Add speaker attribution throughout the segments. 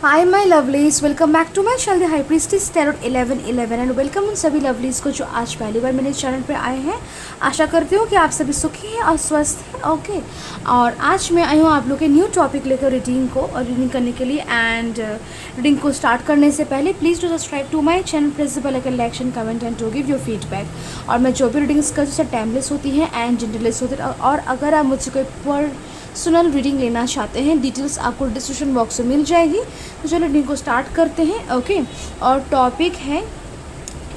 Speaker 1: Hi my lovelies, welcome back to my channel the high priestess tarot 1111 and welcome उन सभी lovelies को जो आज पहली बार मेरे चैनल पे आए हैं। आशा करती हूँ कि आप सभी सुखी हैं और स्वस्थ हैं। ओके, और आज मैं आई हूँ आप लोग के न्यू टॉपिक लेकर रीडिंग करने के लिए। एंड रीडिंग को स्टार्ट करने से पहले please to subscribe to my channel, press the bell icon, like and comment and to give your feedback. और मैं जो भी रीडिंग्स करती हूँ टाइमलेस होती हैं एंड जनरलेस होती है। और अगर आप मुझसे कोई पर्सनल रीडिंग लेना चाहते हैं, डिटेल्स आपको डिस्क्रिप्शन बॉक्स में मिल जाएगी। तो चलो रीडिंग को स्टार्ट करते हैं। ओके, और टॉपिक है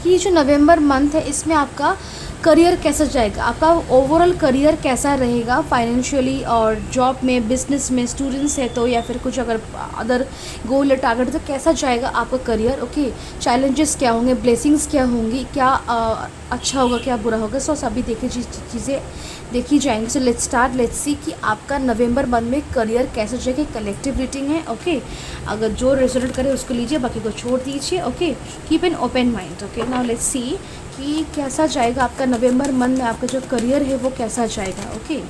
Speaker 1: कि जो नवंबर मंथ है इसमें आपका करियर कैसा जाएगा, आपका ओवरऑल करियर कैसा रहेगा फाइनेंशियली और जॉब में, बिजनेस में, स्टूडेंट्स है तो, या फिर कुछ अगर अदर गोल या टारगेट तो कैसा जाएगा आपका करियर। ओके, चैलेंजेस क्या होंगे, ब्लेसिंग्स क्या होंगी, क्या अच्छा होगा, क्या बुरा होगा। सो सभी चीज़ें देखी जाएंगी। So let's start, let's see कि आपका नवंबर मंथ में करियर कैसा जाएगा। कलेक्टिव रीडिंग है। ओके, अगर जो रिजल्ट करे उसको लीजिए, बाकी को छोड़ दीजिए। Okay, keep an open mind. Okay, now let's see कि कैसा जाएगा आपका नवंबर मंथ में, आपका जो करियर है वो कैसा जाएगा। ओके,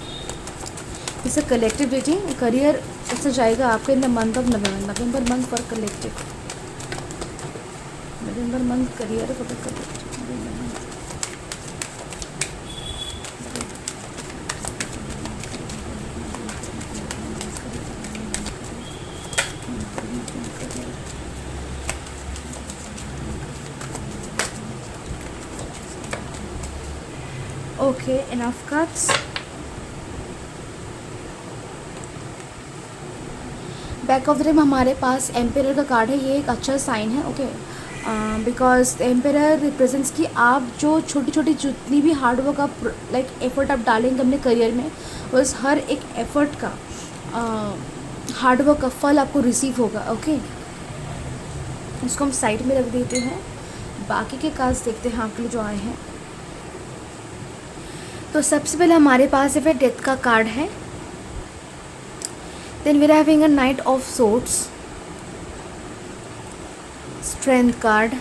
Speaker 1: इसे कलेक्टिव रीडिंग, करियर कैसा जाएगा आपके in the month of November month for collective, November month career for the collective. Okay, enough cards. Back of the dame हमारे पास एम्पेरर का कार्ड है। ये एक अच्छा साइन है। ओके, बिकॉज एम्पेरर रिप्रेजेंट्स कि आप जो छोटी छोटी जितनी भी हार्डवर्क आप एफर्ट आप डालेंगे अपने करियर में, बस हर एक एफर्ट का हार्डवर्क का फल आपको रिसीव होगा। ओके, इसको हम साइड में रख देते हैं। बाकी के कार्ड्स देखते हैं आपके लिए जो आए हैं। तो सबसे पहले हमारे पास फिर डेथ का कार्ड है। Then we are having a knight of swords, strength card,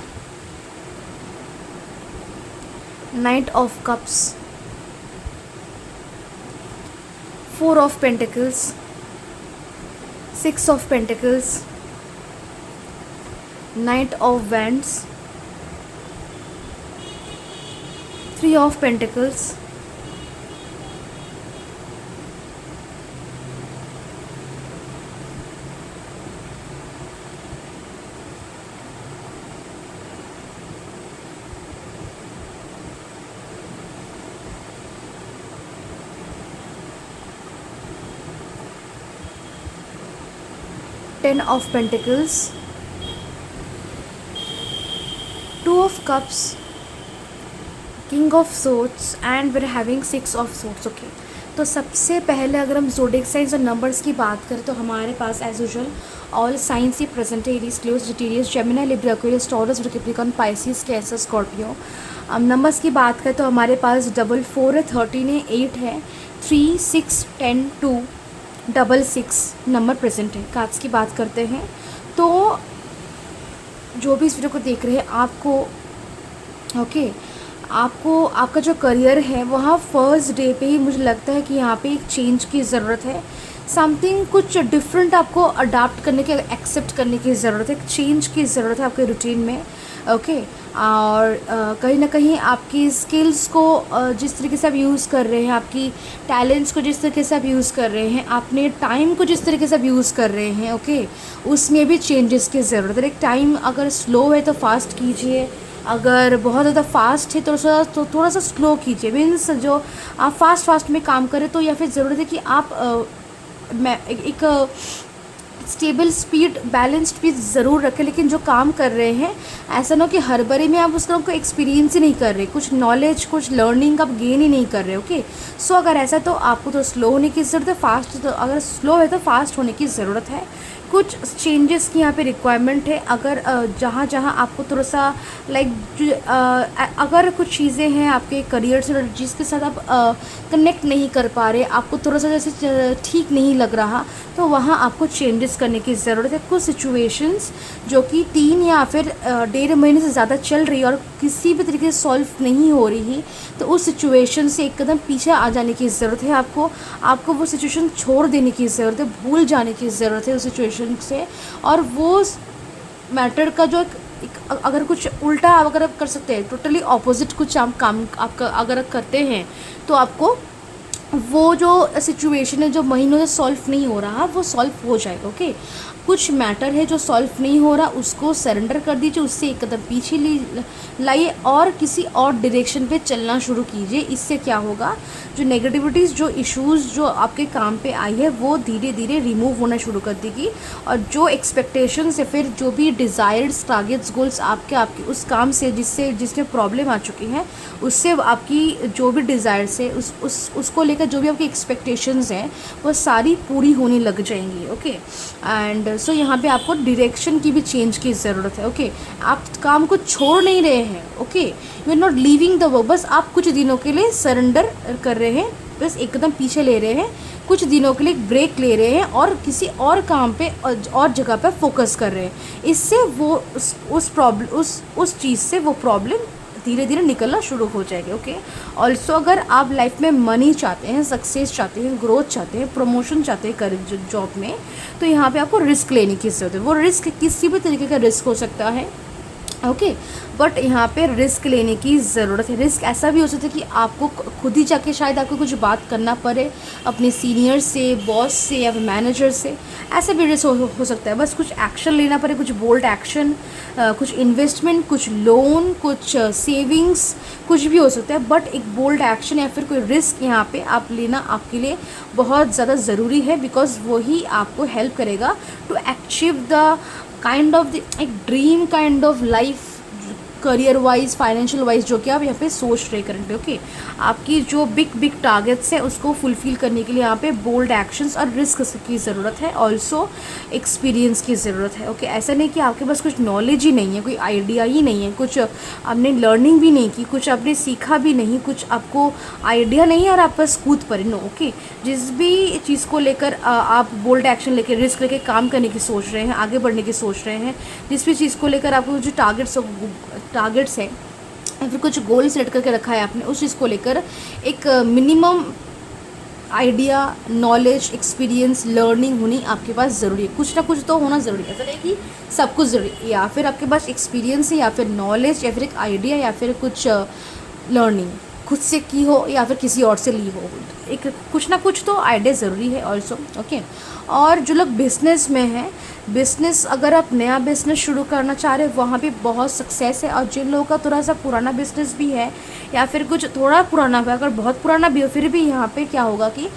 Speaker 1: knight of cups, four of pentacles, six of pentacles, knight of wands, three of pentacles, ten of pentacles, two of cups, king of swords and we are having six of swords. Okay, तो सबसे पहले अगर हम zodiac science और numbers की बात करें तो हमारे पास एज यूजुअल ऑल साइंस ही प्रेजेंट है। Aries, Leo, Sagittarius, Gemini, Libra, Aquarius, Taurus, Capricorn, Pisces, Cancer, Scorpio. अब नंबर्स की बात करें तो हमारे पास 4 है, 13 है, 8 है, 3, 6, 10, 2, 6 नंबर प्रेजेंट है। कार्ड्स की बात करते हैं तो जो भी इस वीडियो को देख रहे हैं आपको, ओके, आपको आपका जो करियर है वहाँ फर्स्ट डे पे ही मुझे लगता है कि यहाँ पे एक चेंज की ज़रूरत है। समथिंग कुछ डिफरेंट आपको अडाप्ट करने के, एक्सेप्ट करने की ज़रूरत है, एक चेंज की ज़रूरत है आपके रूटीन में। ओके, और कहीं ना कहीं आपकी स्किल्स को जिस तरीके से आप यूज़ कर रहे हैं, आपकी टैलेंट्स को जिस तरीके से आप यूज़ कर रहे हैं, अपने टाइम को जिस तरीके से आप यूज़ कर रहे हैं, ओके, उसमें भी चेंजेस की ज़रूरत है। एक टाइम अगर स्लो है तो फास्ट कीजिए, अगर बहुत ज़्यादा फास्ट है तो थोड़ा सा स्लो कीजिए। मीन्स जो आप फास्ट में काम करें तो, या फिर ज़रूरत है कि आप एक स्टेबल स्पीड, बैलेंस्ड स्पीड ज़रूर रखें, लेकिन जो काम कर रहे हैं ऐसा ना हो कि हर बारी में आप उस काम को एक्सपीरियंस ही नहीं कर रहे, कुछ नॉलेज, कुछ लर्निंग आप गेन ही नहीं कर रहे। ओके, सो अगर ऐसा तो आपको तो स्लो होने की ज़रूरत है, फास्ट तो अगर स्लो है तो फास्ट होने की ज़रूरत है। कुछ चेंजेस की यहाँ पे रिक्वायरमेंट है। अगर जहाँ जहाँ आपको थोड़ा सा अगर कुछ चीज़ें हैं आपके करियर से जिसके साथ आप कनेक्ट नहीं कर पा रहे, आपको थोड़ा सा जैसे ठीक नहीं लग रहा, तो वहाँ आपको चेंजेस करने की ज़रूरत है। कुछ सिचुएशंस जो कि 3 या फिर 1.5 महीने से ज़्यादा चल रही है और किसी भी तरीके से सॉल्व नहीं हो रही है, तो उस सिचुएशन से एक कदम पीछे आ जाने की ज़रूरत है। आपको वो सिचुएशन छोड़ देने की ज़रूरत है, भूल जाने की ज़रूरत है उस सिचुएशन से। और वो मैटर का जो एक अगर कुछ उल्टा आप अगर आप कर सकते हैं, टोटली ऑपोजिट कुछ आप काम आपका अगर करते हैं, तो आपको वो जो सिचुएशन है जो महीनों से सॉल्व नहीं हो रहा, वो सॉल्व हो जाएगा। ओके, कुछ मैटर है जो सॉल्व नहीं हो रहा, उसको सरेंडर कर दीजिए, उससे एक कदम पीछे लाइए और किसी और डायरेक्शन पे चलना शुरू कीजिए। इससे क्या होगा, जो नेगेटिविटीज़, जो इश्यूज़ जो आपके काम पे आई है, वो धीरे धीरे रिमूव होना शुरू कर देगी। और जो एक्सपेक्टेशंस है, फिर जो भी डिज़ायर्स, टारगेट्स, गोल्स आपके उस काम से जिसमें प्रॉब्लम आ चुकी है, उससे आपकी जो भी डिज़ायर्स है, उसको लेकर जो भी आपकी एक्सपेक्टेशंस हैं, वो सारी पूरी होने लग जाएंगी। ओके, एंड सो यहाँ पे आपको डायरेक्शन की भी चेंज की ज़रूरत है। ओके, आप काम को छोड़ नहीं रहे हैं। Okay, you are not leaving the work, बस आप कुछ दिनों के लिए सरेंडर कर रहे हैं, बस एकदम पीछे ले रहे हैं, कुछ दिनों के लिए ब्रेक ले रहे हैं और किसी और काम पे और जगह पे फोकस कर रहे हैं। इससे वो उस चीज़ से वो प्रॉब्लम धीरे धीरे निकलना शुरू हो जाएगी। ओके, ऑल्सो अगर आप लाइफ में मनी चाहते हैं, सक्सेस चाहते हैं, ग्रोथ चाहते हैं, प्रमोशन चाहते हैं जॉब में, तो यहाँ पे आपको रिस्क लेने की ज़रूरत है। वो रिस्क किसी भी तरीके का रिस्क हो सकता है। ओके, बट यहाँ पे रिस्क लेने की ज़रूरत है। रिस्क ऐसा भी हो सकता है कि आपको खुद ही जाके शायद आपको कुछ बात करना पड़े अपने सीनियर से, बॉस से या फिर मैनेजर से, ऐसा भी रिस्क हो सकता है। बस कुछ एक्शन लेना पड़े, कुछ बोल्ड एक्शन, कुछ इन्वेस्टमेंट, कुछ लोन, कुछ सेविंग्स, कुछ भी हो सकता है। बट एक बोल्ड एक्शन या फिर कोई रिस्क यहाँ पे आप लेना आपके लिए बहुत ज़्यादा ज़रूरी है, बिकॉज वही आपको हेल्प करेगा to achieve the kind of एक dream kind of life, career wise, financial wise, जो कि आप यहाँ पे सोच रहे करंटली। ओके, आपकी जो बिग टारगेट्स हैं उसको फुलफिल करने के लिए यहाँ पे बोल्ड एक्शंस और रिस्क की ज़रूरत है, ऑल्सो एक्सपीरियंस की ज़रूरत है। ओके, ऐसा नहीं कि आपके पास कुछ नॉलेज ही नहीं है, कोई आइडिया ही नहीं है, कुछ आपने लर्निंग भी नहीं की, कुछ आपने सीखा भी नहीं, कुछ आपको आइडिया नहीं है और आप बस कूद पड़े। नो, ओके, जिस भी चीज़ को लेकर आप बोल्ड एक्शन लेके, रिस्क लेके काम करने की सोच रहे हैं, आगे बढ़ने की सोच रहे हैं, जिस भी चीज़ को लेकर आपको जो टारगेट्स है या फिर कुछ गोल सेट करके रखा है आपने, उस चीज़ को लेकर एक minimum idea, knowledge, experience, learning होनी आपके पास ज़रूरी है। कुछ ना कुछ तो होना ज़रूरी है। ऐसा नहीं कि सब कुछ ज़रूरी है, या फिर आपके पास एक्सपीरियंस है या फिर नॉलेज या फिर एक आइडिया या फिर कुछ लर्निंग खुद से की हो या फिर किसी और से ली हो, एक कुछ ना कुछ तो आइडिया ज़रूरी है ऑल्सो। ओके, और जो लोग बिज़नेस में हैं, बिज़नेस अगर आप नया बिज़नेस शुरू करना चाह रहे हैं, वहाँ पे बहुत सक्सेस है। और जिन लोगों का थोड़ा सा पुराना बिज़नेस भी है या फिर कुछ थोड़ा पुराना भी, अगर बहुत पुराना भी हो, फिर भी यहाँ पे क्या होगा कि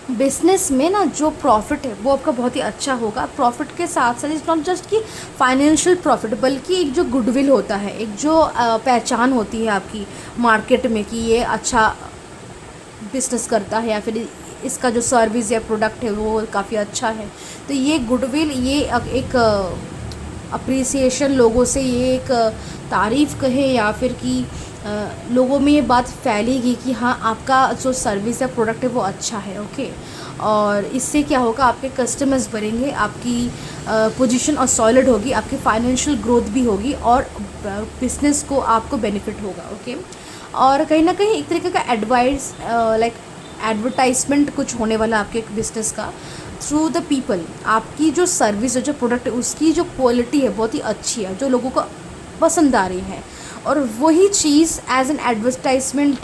Speaker 1: बिज़नेस में ना जो प्रॉफिट है वो आपका बहुत ही अच्छा होगा। प्रॉफिट के साथ साथ इट्स नॉट जस्ट कि फाइनेंशियल प्रॉफिट, बल्कि एक जो गुडविल होता है, एक जो पहचान होती है आपकी मार्केट में कि ये अच्छा बिज़नेस करता है या फिर इसका जो सर्विस या प्रोडक्ट है वो काफ़ी अच्छा है, तो ये गुडविल, ये एक अप्रिसिएशन लोगों से, ये एक तारीफ़ कहे या फिर कि लोगों में ये बात फैलेगी कि हाँ, आपका जो सर्विस या प्रोडक्ट है वो अच्छा है। ओके, और इससे क्या होगा, आपके कस्टमर्स बढ़ेंगे, आपकी पोजीशन और सॉलिड होगी, आपकी फाइनेंशियल ग्रोथ भी होगी और बिज़नेस को आपको बेनिफिट होगा। ओके, और कहीं ना कहीं एक तरीके का एडवाइस लाइक एडवर्टाइजमेंट कुछ होने वाला आपके बिज़नेस का थ्रू द पीपल। आपकी जो सर्विस है, जो प्रोडक्ट है, उसकी जो क्वालिटी है बहुत ही अच्छी है, जो लोगों को पसंद आ रही है, और वही चीज़ एज एन एडवर्टाइजमेंट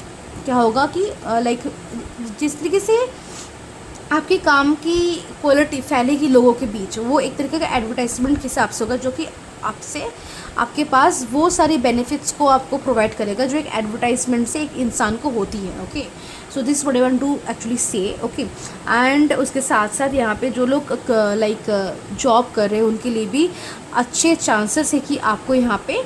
Speaker 1: क्या होगा कि लाइक जिस तरीके से आपके काम की क्वालिटी फैलेगी लोगों के बीच, वो एक तरीके का एडवर्टाइजमेंट के हिसाब से होगा, जो कि आपसे आपके पास वो सारी बेनिफिट्स को आपको प्रोवाइड करेगा जो एक एडवर्टाइजमेंट से एक इंसान को होती है। Okay, so this what I want to actually say. Okay, and उसके साथ साथ यहाँ पे जो लोग लाइक जॉब कर रहे हैं उनके लिए भी अच्छे चांसेस है कि आपको यहाँ पे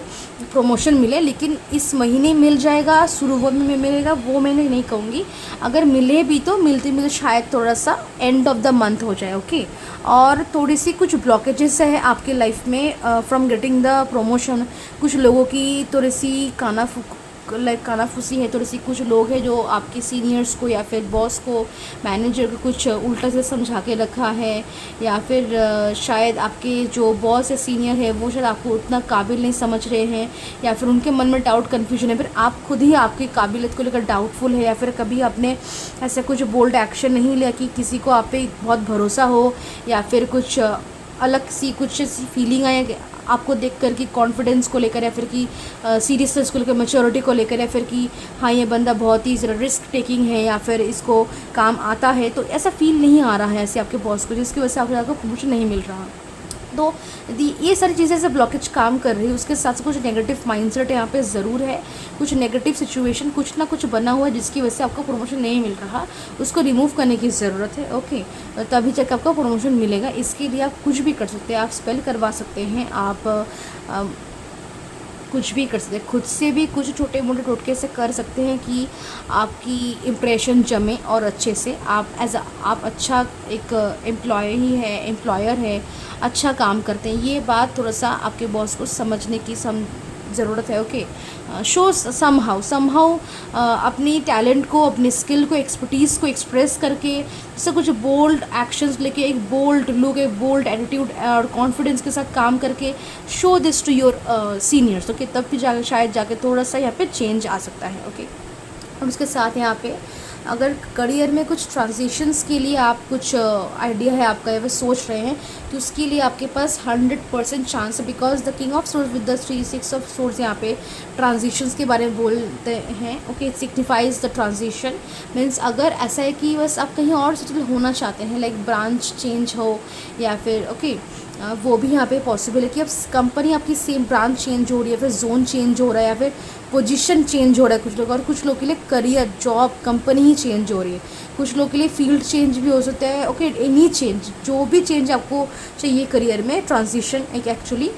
Speaker 1: प्रमोशन मिले, लेकिन इस महीने मिल जाएगा, शुरू में मिलेगा, वो मैं नहीं कहूँगी। अगर मिले भी तो मिलते शायद थोड़ा सा एंड ऑफ द मंथ हो जाए। ओके, और थोड़ी सी कुछ ब्लॉकेजेस है आपके लाइफ में फ्रॉम गेटिंग द प्रमोशन। कुछ लोगों की थोड़ी सी लाइक कानाफूसी है थोड़ी सी, कुछ लोग हैं जो आपके सीनियर्स को या फिर बॉस को, मैनेजर को कुछ उल्टा से समझा के रखा है, या फिर शायद आपके जो बॉस या सीनियर है वो शायद आपको उतना काबिल नहीं समझ रहे हैं, या फिर उनके मन में डाउट कन्फ्यूजन है, फिर आप खुद ही आपकी काबिलियत को लेकर डाउटफुल है, या फिर कभी आपने ऐसा कुछ बोल्ड एक्शन नहीं लिया कि किसी को आप पे बहुत भरोसा हो, या फिर कुछ अलग सी कुछ ऐसी फीलिंग आए आपको देख कर कि कॉन्फिडेंस को लेकर, या फिर कि सीरियसनेस को लेकर, मैच्योरिटी को लेकर, या फिर कि हाँ ये बंदा बहुत ही ज़रा रिस्क टेकिंग है या फिर इसको काम आता है, तो ऐसा फील नहीं आ रहा है ऐसे आपके बॉस को, जिसकी वजह से आपको प्रमोशन नहीं मिल रहा। तो ये सारी चीज़ें से ब्लॉकेज काम कर रही है। उसके साथ कुछ नेगेटिव माइंडसेट यहाँ पे ज़रूर है, कुछ नेगेटिव सिचुएशन कुछ ना कुछ बना हुआ है जिसकी वजह से आपको प्रमोशन नहीं मिल रहा, उसको रिमूव करने की ज़रूरत है। ओके, तभी तक आपको प्रमोशन मिलेगा। इसके लिए आप कुछ भी कर सकते हैं, आप स्पेल करवा सकते हैं, आप कुछ भी कर सकते हैं, खुद से भी कुछ छोटे मोटे टोटके से कर सकते हैं कि आपकी इम्प्रेशन जमे और अच्छे से आप अच्छा एक एम्प्लॉयर है, अच्छा काम करते हैं। ये बात थोड़ा सा आपके बॉस को समझने की ज़रूरत है। ओके, शो समहाउ अपनी टैलेंट को, अपनी स्किल को, एक्सपर्टीज़ को एक्सप्रेस करके, जैसे कुछ बोल्ड एक्शंस लेके, एक बोल्ड लुक, एक बोल्ड एटीट्यूड और कॉन्फिडेंस के साथ काम करके show this to your seniors. Okay, तब भी शायद जाके थोड़ा सा यहाँ पे चेंज आ सकता है। ओके, और उसके साथ यहाँ पे अगर करियर में कुछ ट्रांजिशंस के लिए आप कुछ आइडिया है आपका या फिर सोच रहे हैं, तो उसके लिए आपके पास 100% चांस है, because the king of source with the 3 6 of source यहाँ पे ट्रांजिशंस के बारे में बोलते हैं। Okay, it signifies the transition, means अगर ऐसा है कि बस आप कहीं और सेटल होना चाहते हैं, लाइक ब्रांच चेंज हो, या फिर ओके वो भी यहाँ पे पॉसिबल है कि अब कंपनी आपकी सेम ब्रांच चेंज हो रही है, फिर जोन चेंज हो रहा है, या फिर पोजीशन चेंज हो रहा है कुछ लोग, और कुछ लोग के लिए करियर, जॉब, कंपनी ही चेंज हो रही है, कुछ लोग के लिए फील्ड चेंज भी हो सकता है। ओके, एनी चेंज, जो भी चेंज आपको चाहिए करियर में, ट्रांजिशन एक एक्चुअली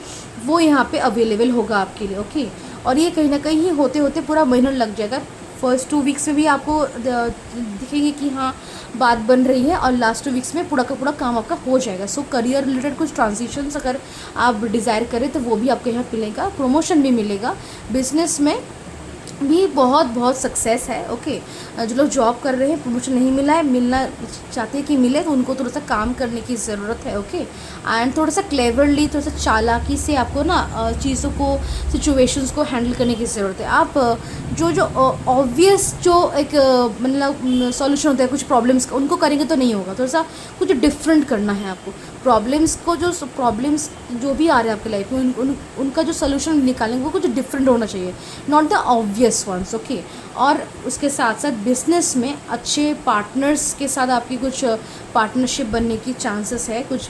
Speaker 1: वो यहाँ पे अवेलेबल होगा आपके लिए। ओके, और ये कहीं ना कहीं होते होते पूरा महीना लग जाएगा। फर्स्ट 2 वीक्स में भी आपको दिखेंगे कि हाँ बात बन रही है, और लास्ट 2 वीक्स में पूरा का पूरा काम आपका हो जाएगा। सो करियर रिलेटेड कुछ ट्रांजिशंस अगर आप डिज़ायर करें तो वो भी आपको यहाँ मिलेगा, प्रमोशन भी मिलेगा, बिजनेस में भी बहुत सक्सेस है। ओके, जो लोग जॉब कर रहे हैं, प्रमोशन नहीं मिला है, मिलना चाहते हैं कि मिले, तो उनको थोड़ा सा काम करने की ज़रूरत है। ओके, एंड थोड़ा सा क्लेवरली, थोड़ा सा चालाकी से आपको ना चीज़ों को, सिचुएशंस को हैंडल करने की ज़रूरत है। आप जो ऑब्वियस जो एक मतलब सॉल्यूशन होता है कुछ प्रॉब्लम्स का, उनको करेंगे तो नहीं होगा, थोड़ा सा कुछ डिफरेंट करना है आपको। प्रॉब्लम्स जो भी आ रहे हैं आपकी लाइफ में, उनका जो सोल्यूशन निकालेंगे वो कुछ डिफरेंट होना चाहिए, not the obvious ones. Okay, और उसके साथ साथ बिजनेस में अच्छे पार्टनर्स के साथ आपकी कुछ पार्टनरशिप बनने की चांसेस है, कुछ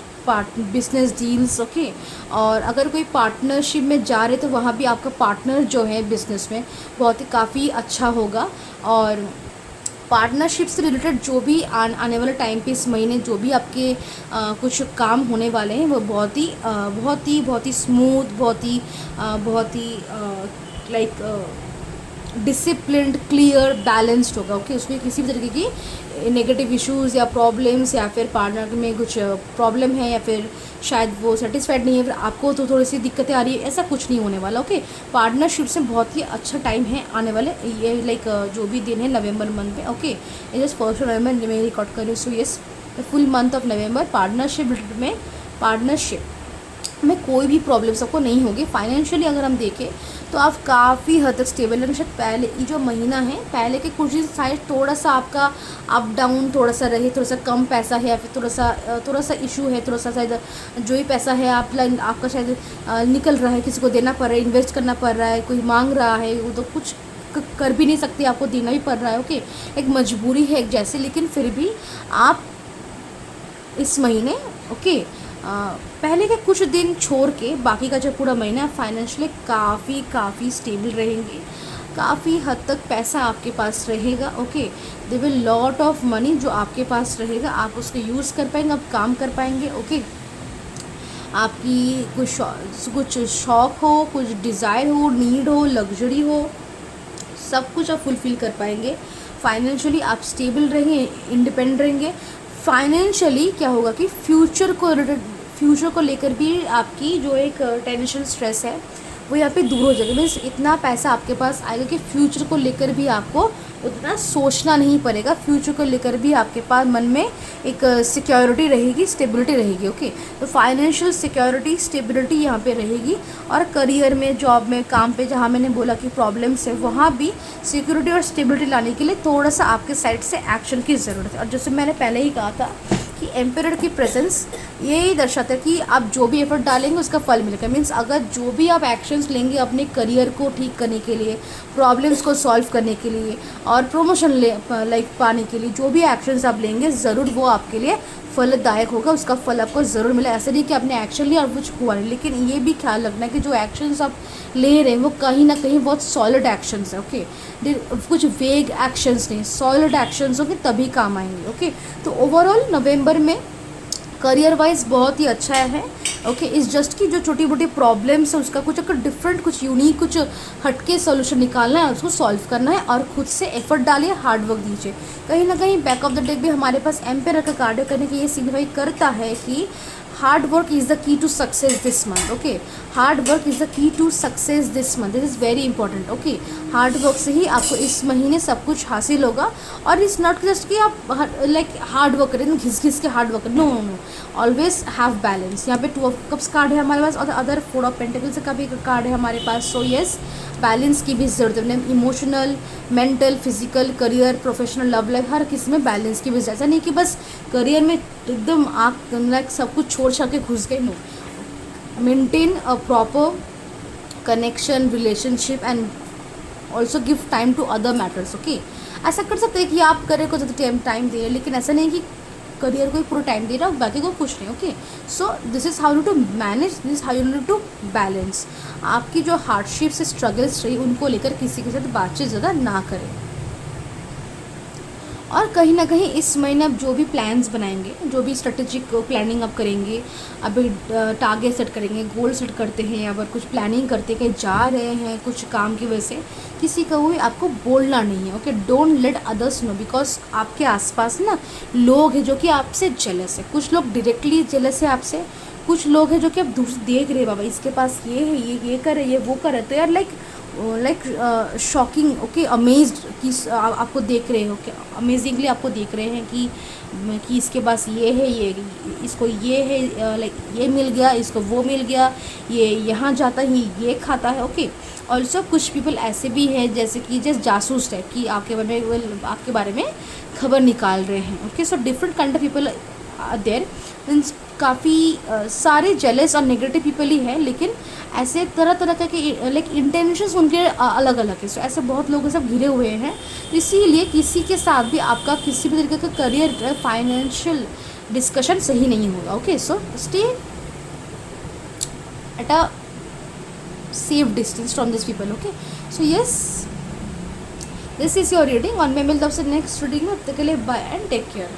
Speaker 1: बिजनेस डील्स। ओके, और अगर कोई पार्टनरशिप में जा रहे तो वहाँ भी आपका पार्टनर जो है बिजनेस में बहुत ही काफ़ी अच्छा होगा। और पार्टनरशिप से रिलेटेड जो भी आने वाले टाइम पे, इस महीने जो भी आपके कुछ काम होने वाले हैं, वो बहुत ही स्मूथ, बहुत ही लाइक डिसिप्लिन्ड, क्लियर, बैलेंस्ड होगा। ओके, उसमें किसी भी तरीके की नेगेटिव इश्यूज़ या प्रॉब्लम्स, या फिर पार्टनर में कुछ प्रॉब्लम है, या फिर शायद वो सेटिस्फाइड नहीं है, फिर आपको तो थोड़ी सी दिक्कतें आ रही है, ऐसा कुछ नहीं होने वाला। ओके, पार्टनरशिप से बहुत ही अच्छा टाइम है आने वाले, ये लाइक जो भी दिन है नवंबर मंथ में। ओके, ये जस्ट 1 नवंबर में रिकॉर्ड कर रही हूँ। So yes, full month of November partnership में कोई भी प्रॉब्लम्स आपको नहीं होगी। फाइनेंशियली अगर हम देखें तो आप काफ़ी हद तक स्टेबल है। शायद पहले ये जो महीना है, पहले के कुछ दिन शायद थोड़ा सा आपका अप डाउन थोड़ा सा रहे, थोड़ा सा कम पैसा है, या फिर थोड़ा सा इशू है, थोड़ा सा शायद जो ही पैसा है आपका शायद निकल रहा है, किसी को देना पड़ रहा है, इन्वेस्ट करना पड़ रहा है, कोई मांग रहा है, वो तो कुछ कर भी नहीं सकते, आपको देना भी पड़ रहा है। ओके, एक मजबूरी है एक जैसे, लेकिन फिर भी आप इस महीने ओके पहले के कुछ दिन छोड़ के बाकी का जो पूरा महीना फाइनेंशियली काफ़ी स्टेबल रहेंगे, काफ़ी हद तक पैसा आपके पास रहेगा। Okay, they will lot of money जो आपके पास रहेगा, आप उसको यूज़ कर पाएंगे, आप काम कर पाएंगे। ओके, आपकी कुछ शौक़ हो, कुछ डिज़ायर हो, नीड हो, लग्जरी हो, सब कुछ आप फुलफ़िल कर पाएंगे। फाइनेंशियली आप स्टेबल रहेंगे, इंडिपेंडेंट रहेंगे। फाइनेंशियली क्या होगा कि फ्यूचर को लेकर भी आपकी जो एक टेंशन, स्ट्रेस है, वो यहाँ पे दूर हो जाएगी। मीन्स इतना पैसा आपके पास आएगा कि फ्यूचर को लेकर भी आपको उतना सोचना नहीं पड़ेगा। फ्यूचर को लेकर भी आपके पास मन में एक सिक्योरिटी रहेगी, स्टेबिलिटी रहेगी। ओके, तो फाइनेंशियल सिक्योरिटी, स्टेबिलिटी यहाँ पे रहेगी। और करियर में, जॉब में, काम पे जहाँ मैंने बोला कि प्रॉब्लम्स है, वहाँ भी सिक्योरिटी और स्टेबिलिटी लाने के लिए थोड़ा सा आपके साइड से एक्शन की ज़रूरत है। और जैसे मैंने पहले ही कहा था कि एम्परर की प्रेजेंस यही दर्शाता है कि आप जो भी एफर्ट डालेंगे उसका फल मिलेगा। मीन्स अगर जो भी आप एक्शंस लेंगे अपने करियर को ठीक करने के लिए, प्रॉब्लम्स को सॉल्व करने के लिए और प्रमोशन पाने के लिए, जो भी एक्शंस आप लेंगे ज़रूर वो आपके लिए फलदायक होगा, उसका फल आपको ज़रूर मिला। ऐसा नहीं कि आपने एक्शन लिया और कुछ हुआ नहीं, लेकिन ये भी ख्याल रखना है कि जो एक्शंस आप ले रहे हैं वो कहीं ना कहीं बहुत सॉलिड एक्शंस है। ओके, कुछ वेग एक्शंस नहीं, सॉलिड एक्शंस होंगे तभी काम आएंगे। ओके, तो ओवरऑल नवंबर में करियर वाइज बहुत ही अच्छा है। ओके, इस जस्ट की जो छोटी मोटी प्रॉब्लम्स है उसका कुछ अगर डिफरेंट, कुछ यूनिक, कुछ हटके सोल्यूशन निकालना है, उसको सॉल्व करना है और खुद से एफर्ट डालिए, हार्ड वर्क दीजिए। कहीं ना कहीं बैक ऑफ द डे भी हमारे पास एम्पेयर का कार्ड करने के ये सिग्निफाई करता है कि hard work is the key to success this month. Okay, hard work is the key to success this month, this is very important. Okay, hard work से ही आपको इस महीने सब कुछ हासिल होगा। और इट्स नॉट जस्ट कि आप लाइक हार्ड वर्क करें, घिस घिस के हार्ड वर्क करें, no no no, always have balance. यहाँ पे 2 ऑफ कप्स कार्ड है हमारे पास और अदर 4 ऑफ पेंटिकल्स का भी कार्ड है हमारे पास। सो येस, बैलेंस की भी ज़रूरत है। Emotional, mental, physical, career, professional, love life, हर किसी में बैलेंस की भी ज़रूरत है। ऐसा नहीं कि बस करियर में एकदम आप लाइक सब कुछ छोड़ छाड़ के घुस गए, no. Maintain a proper connection, relationship and also give time to other matters. Okay, ऐसा कर सकते हैं कि आप करियर को ज़्यादा टाइम दे, लेकिन ऐसा नहीं कि करियर को ही पूरा टाइम दे रहा हो, बाकी को कुछ नहीं। Okay, so this is how you to manage, this how you need to balance. आपकी जो हार्डशिप्स, स्ट्रगल्स रही, उनको लेकर किसी के साथ बातचीत ज़्यादा ना करें। और कहीं ना कहीं इस महीने आप जो भी प्लान्स बनाएंगे, जो भी स्ट्रेटेजिक प्लानिंग आप करेंगे, अभी टारगेट सेट करेंगे, गोल सेट करते हैं या फिर कुछ प्लानिंग करते हैं, कहीं जा रहे हैं कुछ काम की वजह से, किसी का भी आपको बोलना नहीं है। Okay, don't let others know, because आपके आसपास ना लोग हैं जो कि आपसे जेलस है। कुछ लोग डायरेक्टली जेलस है आपसे, कुछ लोग हैं जो कि आप दूर से देख रहे हैं, बाबा इसके पास ये है, ये कर रहे, ये वो कर रहे, तो यार लाइक शॉकिंग। ओके, अमेज्ड कि आपको देख रहे हो, क्या अमेजिंगली आपको देख रहे हैं कि इसके पास ये है, ये इसको ये है, लाइक ये मिल गया, इसको वो मिल गया, ये यहाँ जाता है, ये खाता है। ओके, ऑल्सो कुछ पीपल ऐसे भी हैं जैसे कि जैसे जासूस टाइप कि आपके बारे में खबर निकाल रहे हैं। Okay, so different kind of people there, means काफ़ी सारे जेलस और नेगेटिव पीपल ही हैं, लेकिन ऐसे तरह तरह के लाइक इंटेंशंस उनके अलग अलग है। सो ऐसे बहुत लोग सब घिरे हुए हैं, इसीलिए किसी के साथ भी आपका किसी भी तरीके का करियर, फाइनेंशियल डिस्कशन सही नहीं होगा। Okay, so stay at a safe distance from this people. Okay, so yes, this is your reading. और मैं मिलता हूँ आपसे नेक्स्ट रीडिंग में, तब तक के लिए बाय एंड टेक केयर।